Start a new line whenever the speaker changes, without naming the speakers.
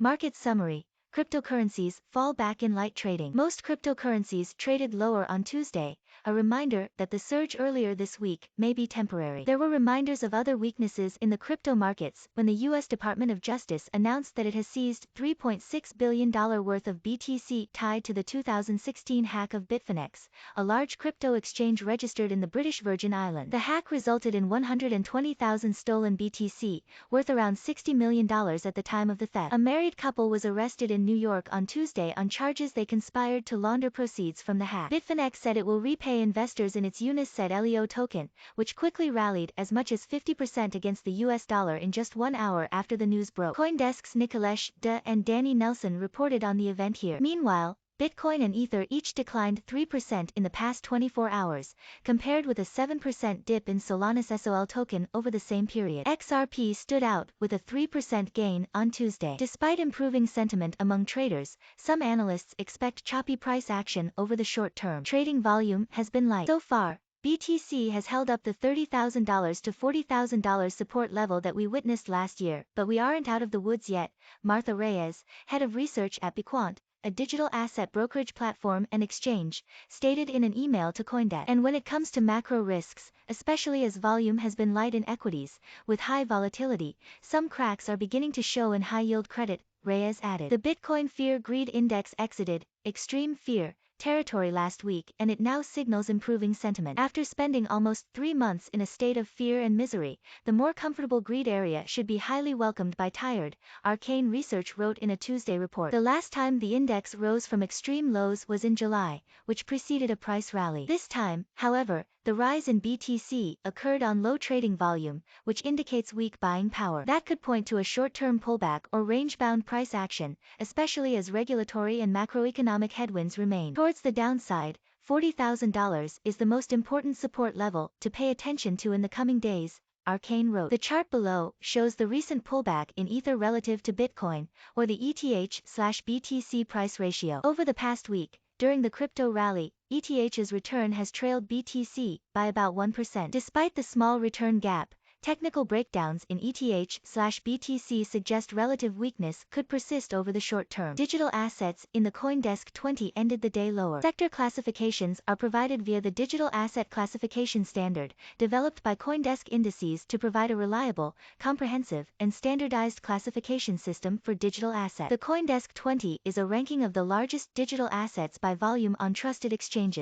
Market summary. Cryptocurrencies fall back in light trading. Most cryptocurrencies traded lower on Tuesday, a reminder that the surge earlier this week may be temporary. There were reminders of other weaknesses in the crypto markets when the U.S. Department of Justice announced that it has seized $3.6 billion worth of BTC tied to the 2016 hack of Bitfinex, a large crypto exchange registered in the British Virgin Islands. The hack resulted in 120,000 stolen BTC, worth around $60 million at the time of the theft. A married couple was arrested in New York on Tuesday on charges they conspired to launder proceeds from the hack. Bitfinex said it will repay investors in its UNIS-SED-LEO token, which quickly rallied as much as 50% against the US dollar in just 1 hour after the news broke. CoinDesk's Nicolesh De and Danny Nelson reported on the event here. Meanwhile, Bitcoin and Ether each declined 3% in the past 24 hours, compared with a 7% dip in Solana's SOL token over the same period. XRP stood out with a 3% gain on Tuesday. Despite improving sentiment among traders, some analysts expect choppy price action over the short term. Trading volume has been light. So far, BTC has held up the $30,000 to $40,000 support level that we witnessed last year, but we aren't out of the woods yet, Martha Reyes, head of research at Bitfinex, a digital asset brokerage platform and exchange, stated in an email to CoinDesk. And when it comes to macro risks, especially as volume has been light in equities, with high volatility, some cracks are beginning to show in high-yield credit, Reyes added. The Bitcoin Fear Greed Index exited extreme fear territory last week, and it now signals improving sentiment. After spending almost 3 months in a state of fear and misery, the more comfortable greed area should be highly welcomed by tired, Arcane Research wrote in a Tuesday report. The last time the index rose from extreme lows was in July, which preceded a price rally. This time, however, the rise in BTC occurred on low trading volume, which indicates weak buying power. That could point to a short-term pullback or range-bound price action, especially as regulatory and macroeconomic headwinds remain. Towards the downside, $40,000 is the most important support level to pay attention to in the coming days, Arcane wrote. The chart below shows the recent pullback in Ether relative to Bitcoin, or the ETH/BTC price ratio. Over the past week, during the crypto rally, ETH's return has trailed BTC by about 1%. Despite the small return gap, technical breakdowns in ETH/BTC suggest relative weakness could persist over the short term. Digital assets in the CoinDesk 20 ended the day lower. Sector classifications are provided via the Digital Asset Classification Standard, developed by CoinDesk Indices to provide a reliable, comprehensive, and standardized classification system for digital assets. The CoinDesk 20 is a ranking of the largest digital assets by volume on trusted exchanges.